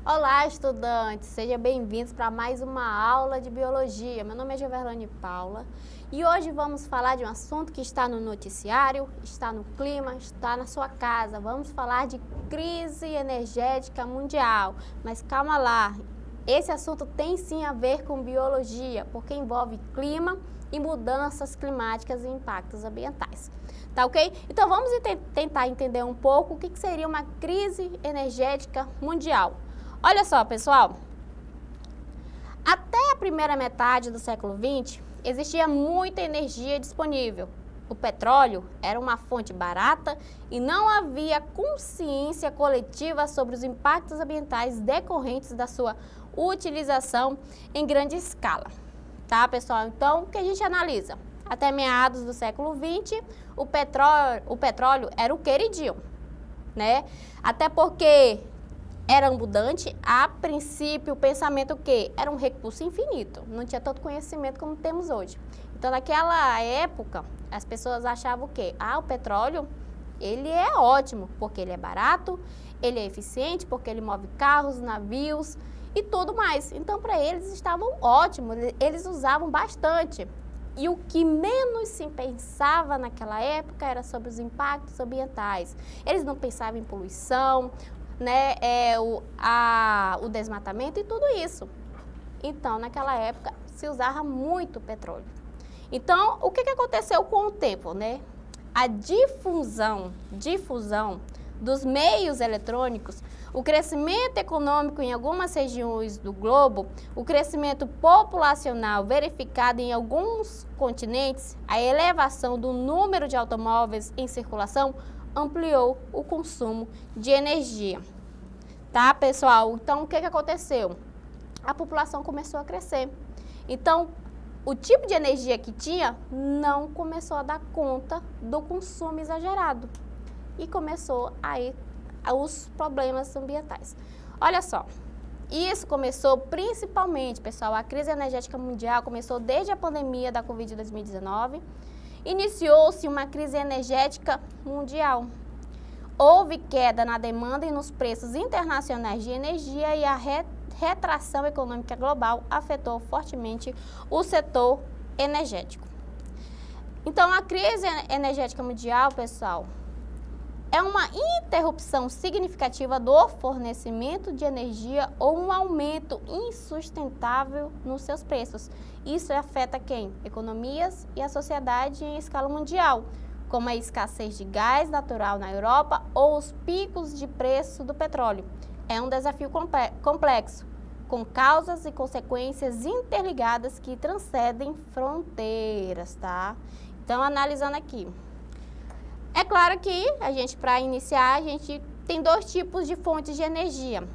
Olá, estudantes! Sejam bem-vindos para mais uma aula de Biologia. Meu nome é Joverlane Paula e hoje vamos falar de um assunto que está no noticiário, está no clima, está na sua casa. Vamos falar de crise energética mundial. Mas calma lá, esse assunto tem sim a ver com biologia, porque envolve clima e mudanças climáticas e impactos ambientais. Tá ok? Então vamos tentar entender um pouco o que seria uma crise energética mundial. Olha só, pessoal, até a primeira metade do século XX, existia muita energia disponível. O petróleo era uma fonte barata e não havia consciência coletiva sobre os impactos ambientais decorrentes da sua utilização em grande escala. Tá, pessoal? Então, o que a gente analisa? Até meados do século XX, o petróleo era o queridinho, né? Até porque era abundante, a princípio, o pensamento que era um recurso infinito, não tinha tanto conhecimento como temos hoje. Então, naquela época, as pessoas achavam o quê? O petróleo, ele é ótimo, porque ele é barato, ele é eficiente, porque ele move carros, navios e tudo mais. Então, para eles, estavam ótimos, eles usavam bastante. E o que menos se pensava naquela época era sobre os impactos ambientais. Eles não pensavam em poluição, né, o desmatamento e tudo isso. Então, naquela época, se usava muito petróleo. Então, o que aconteceu com o tempo, né? A difusão dos meios eletrônicos, o crescimento econômico em algumas regiões do globo, o crescimento populacional verificado em alguns continentes, a elevação do número de automóveis em circulação, ampliou o consumo de energia. Tá, pessoal? Então, o que aconteceu? A população começou a crescer. Então, o tipo de energia que tinha não começou a dar conta do consumo exagerado. E começou aí os problemas ambientais. Olha só, isso começou principalmente, pessoal, a crise energética mundial começou desde a pandemia da Covid 2019. Iniciou-se uma crise energética mundial. Houve queda na demanda e nos preços internacionais de energia e a retração econômica global afetou fortemente o setor energético. Então, a crise energética mundial, pessoal, é uma interrupção significativa do fornecimento de energia ou um aumento insustentável nos seus preços. Isso afeta quem? Economias e a sociedade em escala mundial, como a escassez de gás natural na Europa ou os picos de preço do petróleo. É um desafio complexo, com causas e consequências interligadas que transcendem fronteiras, tá? Então, analisando aqui. É claro que para iniciar, a gente tem dois tipos de fontes de energia.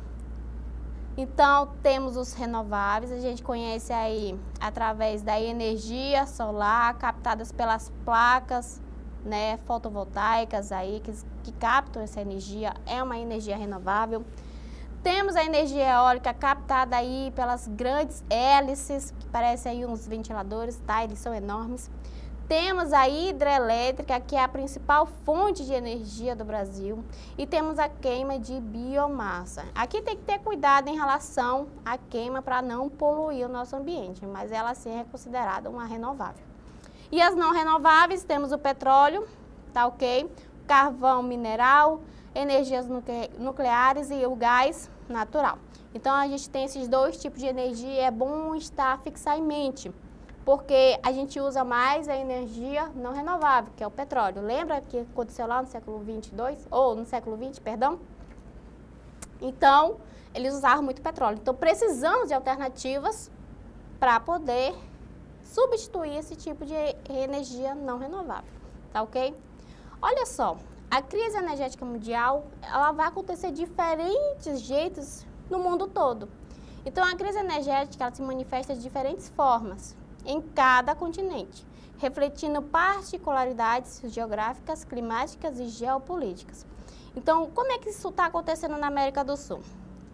Então, temos os renováveis, a gente conhece aí através da energia solar, captadas pelas placas, né, fotovoltaicas aí, que captam essa energia, é uma energia renovável. Temos a energia eólica captada aí pelas grandes hélices, que parecem aí uns ventiladores, tá? Eles são enormes. Temos a hidrelétrica, que é a principal fonte de energia do Brasil, e temos a queima de biomassa. Aqui tem que ter cuidado em relação à queima para não poluir o nosso ambiente, mas ela sim é considerada uma renovável. E as não renováveis, temos o petróleo, tá ok? Carvão mineral, energias nucleares e o gás natural. Então, a gente tem esses dois tipos de energia e é bom fixar em mente, porque a gente usa mais a energia não renovável, que é o petróleo. Lembra que aconteceu lá no século 22, ou no século 20, perdão? Então, eles usavam muito petróleo. Então, precisamos de alternativas para poder substituir esse tipo de energia não renovável, tá ok? Olha só, a crise energética mundial, ela vai acontecer de diferentes jeitos no mundo todo. Então, a crise energética, ela se manifesta de diferentes formas em cada continente, refletindo particularidades geográficas, climáticas e geopolíticas. Então, como é que isso está acontecendo na América do Sul?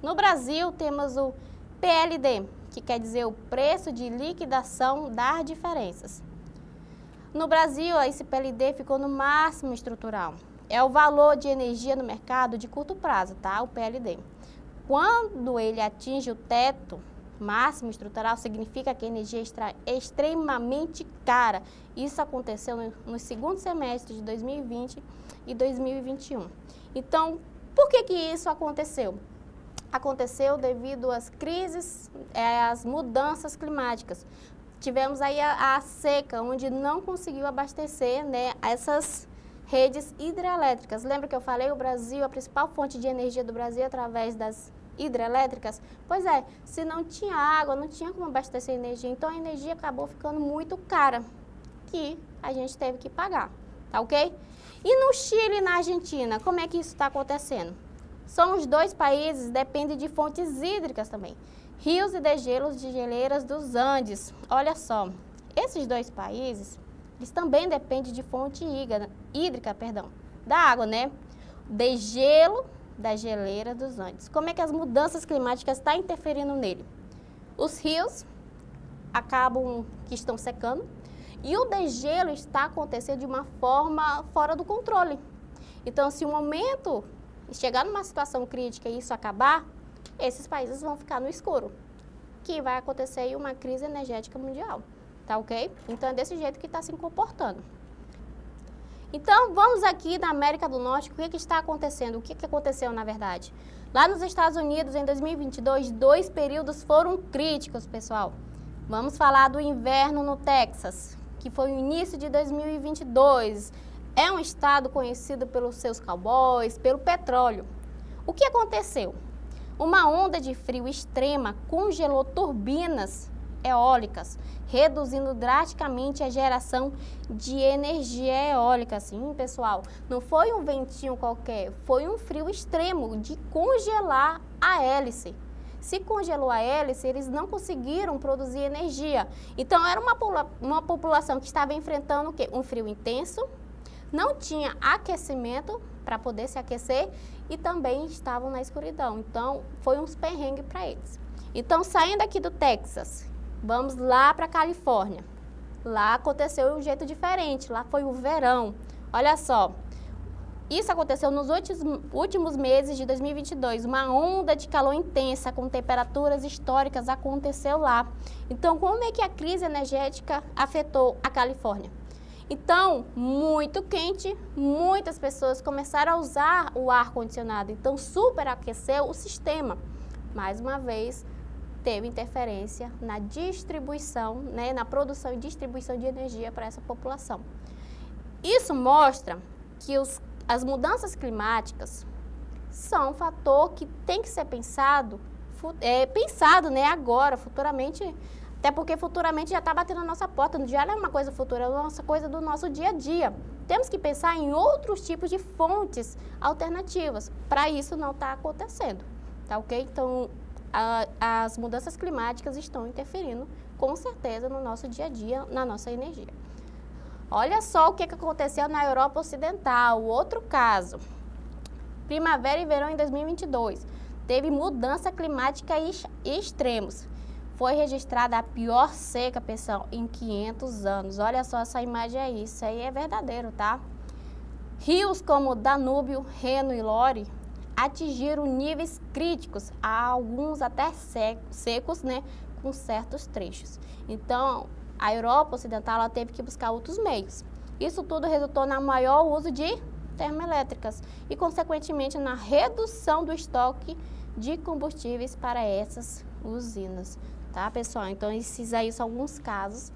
No Brasil, temos o PLD, que quer dizer o preço de liquidação das diferenças. No Brasil, esse PLD ficou no máximo estrutural. É o valor de energia no mercado de curto prazo, tá? O PLD. quando ele atinge o teto máximo estrutural, significa que a energia é extremamente cara. Isso aconteceu no segundo semestre de 2020 e 2021. Então, por que isso aconteceu? Aconteceu devido às crises, às mudanças climáticas. Tivemos aí a seca, onde não conseguiu abastecer, né, essas redes hidrelétricas. Lembra que eu falei, o Brasil, a principal fonte de energia do Brasil é através das hidrelétricas? Pois é, se não tinha água, não tinha como abastecer energia, então a energia acabou ficando muito cara, que a gente teve que pagar, tá ok? E no Chile e na Argentina, como é que isso está acontecendo? São os dois países, dependem de fontes hídricas também. Rios e degelos de geleiras dos Andes. Olha só, esses dois países, eles também dependem de fonte hídrica, da água, né? Degelo da geleira dos Andes. Como é que as mudanças climáticas estão interferindo nele? Os rios estão secando e o degelo está acontecendo de uma forma fora do controle. Então, se o momento chegar numa situação crítica e isso acabar, esses países vão ficar no escuro, que vai acontecer aí uma crise energética mundial, tá ok? Então, é desse jeito que está se comportando. Então, vamos aqui na América do Norte, o que está acontecendo? O que aconteceu, na verdade? Lá nos Estados Unidos, em 2022, 2 períodos foram críticos, pessoal. Vamos falar do inverno no Texas, que foi o início de 2022. É um estado conhecido pelos seus cowboys, pelo petróleo. O que aconteceu? Uma onda de frio extrema congelou turbinas eólicas, reduzindo drasticamente a geração de energia eólica. Sim, pessoal, não foi um ventinho qualquer, foi um frio extremo de congelar a hélice. Se congelou a hélice, eles não conseguiram produzir energia. Então, era uma população que estava enfrentando o quê? Um frio intenso, não tinha aquecimento para poder se aquecer e também estavam na escuridão. Então, foi uns perrengues para eles. Então, saindo aqui do Texas, vamos lá para a Califórnia. Lá aconteceu de um jeito diferente, lá foi o verão. Olha só, isso aconteceu nos últimos meses de 2022. Uma onda de calor intensa com temperaturas históricas aconteceu lá. Então, como é que a crise energética afetou a Califórnia? Então, muito quente, muitas pessoas começaram a usar o ar-condicionado. Então, superaqueceu o sistema. Mais uma vez, teve interferência na distribuição, né, na produção e distribuição de energia para essa população. Isso mostra que as mudanças climáticas são um fator que tem que ser pensado, né, agora, futuramente. Até porque futuramente já está batendo na nossa porta, já não é uma coisa futura, é uma coisa do nosso dia a dia. Temos que pensar em outros tipos de fontes alternativas. Para isso não está acontecendo, tá ok? Então, as mudanças climáticas estão interferindo, com certeza, no nosso dia a dia, na nossa energia. Olha só o que aconteceu na Europa Ocidental, outro caso. Primavera e verão em 2022. Teve mudança climática e extremos. Foi registrada a pior seca, pessoal, em 500 anos. Olha só essa imagem aí, isso aí é verdadeiro, tá? Rios como Danúbio, Reno e Lore atingiram níveis críticos, alguns até secos, né, com certos trechos. Então, a Europa Ocidental ela teve que buscar outros meios. Isso tudo resultou no maior uso de termoelétricas e, consequentemente, na redução do estoque de combustíveis para essas usinas. Tá, pessoal? Então, esses aí são alguns casos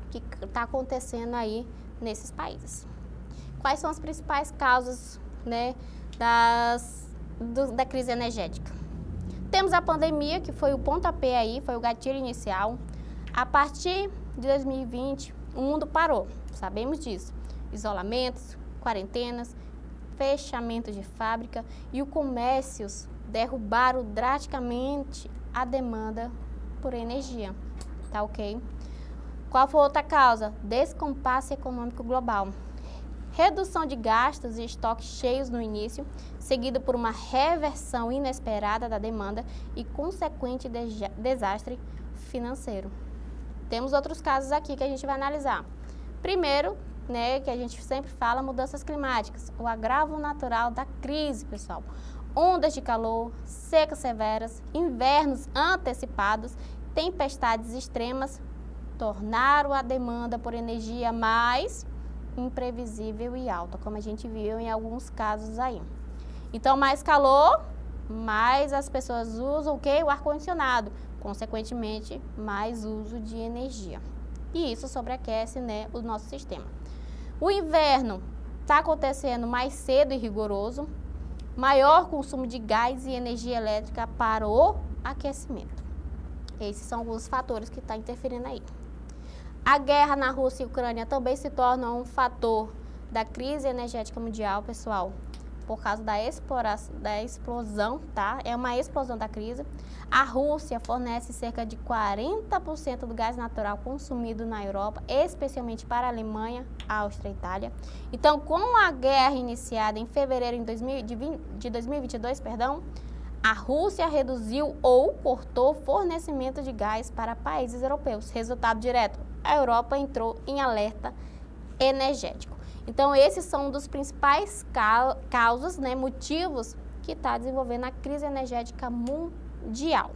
que está acontecendo aí nesses países. Quais são as principais causas, né, da crise energética? Temos a pandemia, que foi o pontapé aí, foi o gatilho inicial. A partir de 2020, o mundo parou, sabemos disso. Isolamentos, quarentenas, fechamento de fábrica e os comércios derrubaram drasticamente a demanda por energia, tá ok? Qual foi outra causa? Descompasso econômico global. Redução de gastos e estoques cheios no início, seguido por uma reversão inesperada da demanda e consequente desastre financeiro. Temos outros casos aqui que a gente vai analisar. Primeiro, né, que a gente sempre fala, mudanças climáticas, o agravo natural da crise, pessoal. ondas de calor, secas severas, invernos antecipados, tempestades extremas, tornaram a demanda por energia mais imprevisível e alta, como a gente viu em alguns casos aí. Então, mais calor, mais as pessoas usam o quê? O ar-condicionado, consequentemente, mais uso de energia. E isso sobreaquece, né, o nosso sistema. O inverno está acontecendo mais cedo e rigoroso, maior consumo de gás e energia elétrica para o aquecimento. Esses são alguns fatores que estão interferindo aí. A guerra na Rússia e Ucrânia também se torna um fator da crise energética mundial, pessoal, por causa da explosão, tá? É uma explosão da crise. A Rússia fornece cerca de 40% do gás natural consumido na Europa, especialmente para a Alemanha, Áustria e Itália. Então, com a guerra iniciada em fevereiro de 2022, a Rússia reduziu ou cortou o fornecimento de gás para países europeus. Resultado direto, a Europa entrou em alerta energético. Então, esses são um dos principais causas, né, motivos que está desenvolvendo a crise energética mundial,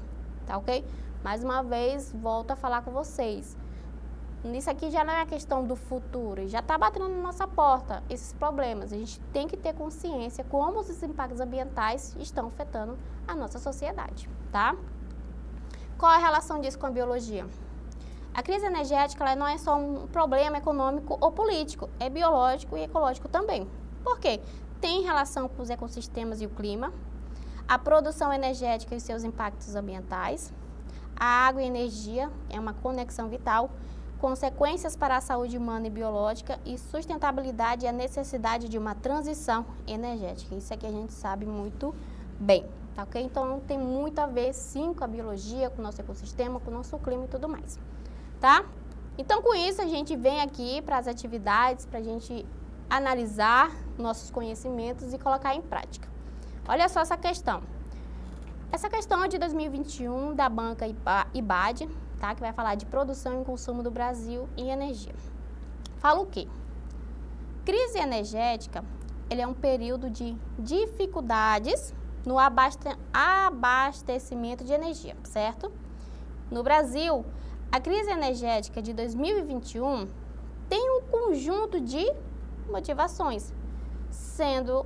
tá ok? Mais uma vez, volto a falar com vocês. Isso aqui já não é a questão do futuro, já está batendo na nossa porta esses problemas. A gente tem que ter consciência como os impactos ambientais estão afetando a nossa sociedade, tá? Qual a relação disso com a biologia? A crise energética ela não é só um problema econômico ou político, é biológico e ecológico também. Por quê? Tem relação com os ecossistemas e o clima, a produção energética e seus impactos ambientais, a água e a energia é uma conexão vital, consequências para a saúde humana e biológica e sustentabilidade e a necessidade de uma transição energética. Isso aqui a gente sabe muito bem, tá ok? Então tem muito a ver sim com a biologia, com o nosso ecossistema, com o nosso clima e tudo mais. Tá? Então, com isso, a gente vem aqui para as atividades, para a gente analisar nossos conhecimentos e colocar em prática. Olha só essa questão. Essa questão é de 2021 da banca IBAD, tá? Que vai falar de produção e consumo do Brasil em energia. Fala o quê? Crise energética, ele é um período de dificuldades no abastecimento de energia, certo? No Brasil, a crise energética de 2021 tem um conjunto de motivações, sendo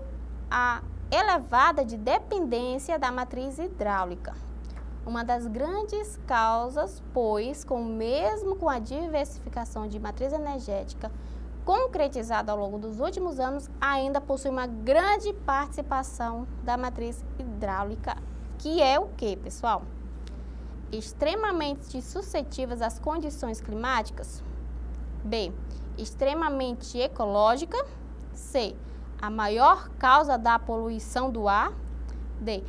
a elevada de dependência da matriz hidráulica. Uma das grandes causas, pois, mesmo com a diversificação de matriz energética concretizada ao longo dos últimos anos, ainda possui uma grande participação da matriz hidráulica, que é o quê, pessoal? Extremamente suscetíveis às condições climáticas. B. Extremamente ecológica. C. A maior causa da poluição do ar. D.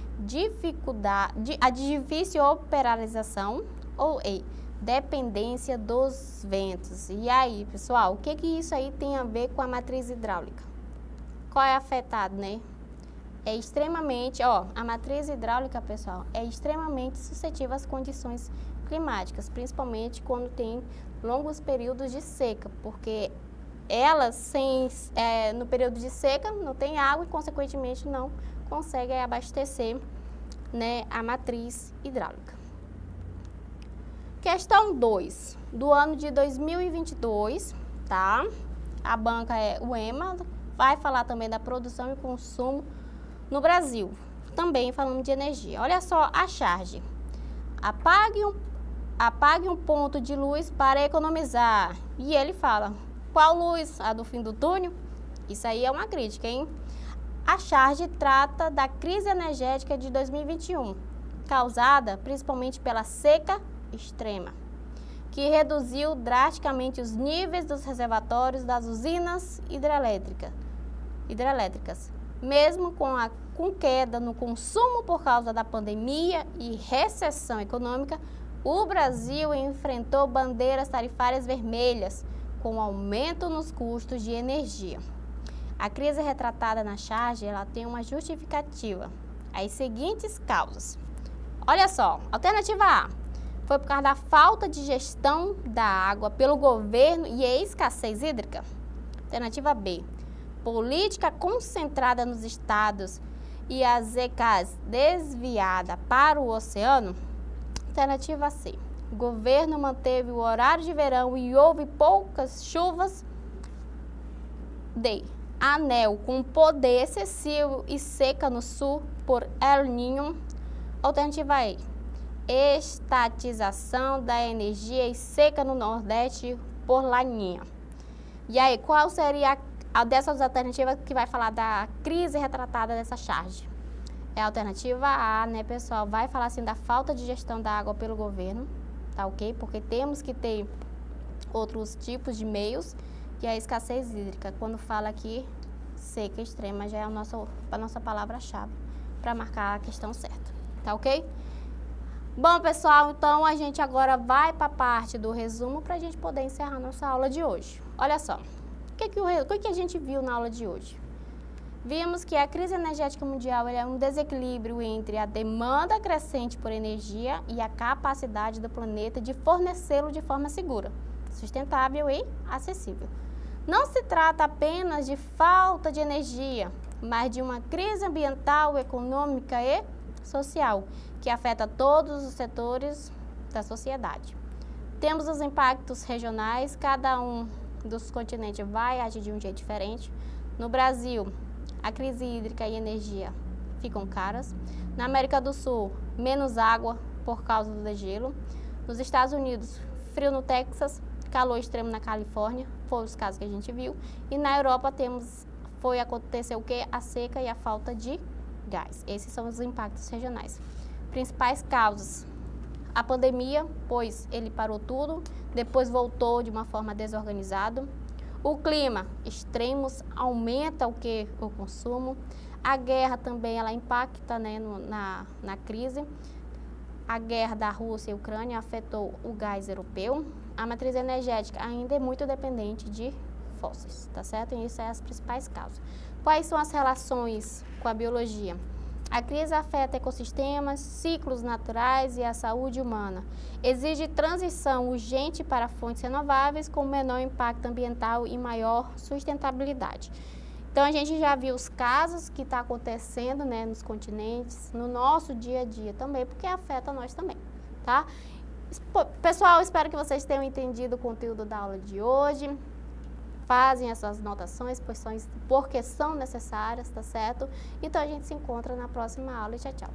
A difícil operação. Ou E. Dependência dos ventos. E aí, pessoal, o que isso aí tem a ver com a matriz hidráulica? Qual é afetado, né? É extremamente, a matriz hidráulica, pessoal, é extremamente suscetível às condições climáticas, principalmente quando tem longos períodos de seca, porque ela, no período de seca, não tem água e, consequentemente, não consegue abastecer, né, a matriz hidráulica. Questão 2, do ano de 2022, tá? A banca é o EMA, vai falar também da produção e consumo no Brasil, também falando de energia. Olha só a charge. Apague um ponto de luz para economizar. E ele fala, qual luz? A do fim do túnel? Isso aí é uma crítica, hein? A charge trata da crise energética de 2021, causada principalmente pela seca extrema, que reduziu drasticamente os níveis dos reservatórios das usinas hidrelétricas. Mesmo com queda no consumo por causa da pandemia e recessão econômica, o Brasil enfrentou bandeiras tarifárias vermelhas, com aumento nos custos de energia. A crise retratada na charge, ela tem uma justificativa. As seguintes causas. Olha só, alternativa A, foi por causa da falta de gestão da água pelo governo e a escassez hídrica. Alternativa B, política concentrada nos estados e a ZCAS desviada para o oceano? Alternativa C. O governo manteve o horário de verão e houve poucas chuvas. D. ANEEL com poder excessivo e seca no sul por El Niño. Alternativa E. Estatização da energia e seca no Nordeste por Laninha. E aí, qual seria a dessas alternativas que vai falar da crise retratada dessa charge? É a alternativa A, né, pessoal? Vai falar assim da falta de gestão da água pelo governo, tá ok? Porque temos que ter outros tipos de meios, e a escassez hídrica. Quando fala aqui seca extrema, já é a nossa palavra-chave para marcar a questão certa, tá ok? Bom, pessoal, então a gente agora vai para a parte do resumo para a gente poder encerrar nossa aula de hoje. Olha só, o que a gente viu na aula de hoje? Vimos que a crise energética mundial é um desequilíbrio entre a demanda crescente por energia e a capacidade do planeta de fornecê-lo de forma segura, sustentável e acessível. Não se trata apenas de falta de energia, mas de uma crise ambiental, econômica e social, que afeta todos os setores da sociedade. Temos os impactos regionais, cada um dos continentes vai agir de um jeito diferente. No Brasil, a crise hídrica e energia ficam caras. Na América do Sul, menos água por causa do degelo. Nos Estados Unidos, frio no Texas, calor extremo na Califórnia, foram os casos que a gente viu. E na Europa aconteceu o quê? A seca e a falta de gás. Esses são os impactos regionais. Principais causas: a pandemia, pois ele parou tudo, depois voltou de uma forma desorganizada. O clima, extremos, aumenta o consumo. A guerra também, ela impacta, né, na crise. A guerra da Rússia e Ucrânia afetou o gás europeu. A matriz energética ainda é muito dependente de fósseis, tá certo? E isso é as principais causas. Quais são as relações com a biologia? A crise afeta ecossistemas, ciclos naturais e a saúde humana. Exige transição urgente para fontes renováveis com menor impacto ambiental e maior sustentabilidade. Então, a gente já viu os casos que está acontecendo, né, nos continentes, no nosso dia a dia também, porque afeta nós também, tá? Pessoal, espero que vocês tenham entendido o conteúdo da aula de hoje. Fazem essas anotações, porque são necessárias, tá certo? Então, a gente se encontra na próxima aula e tchau, tchau.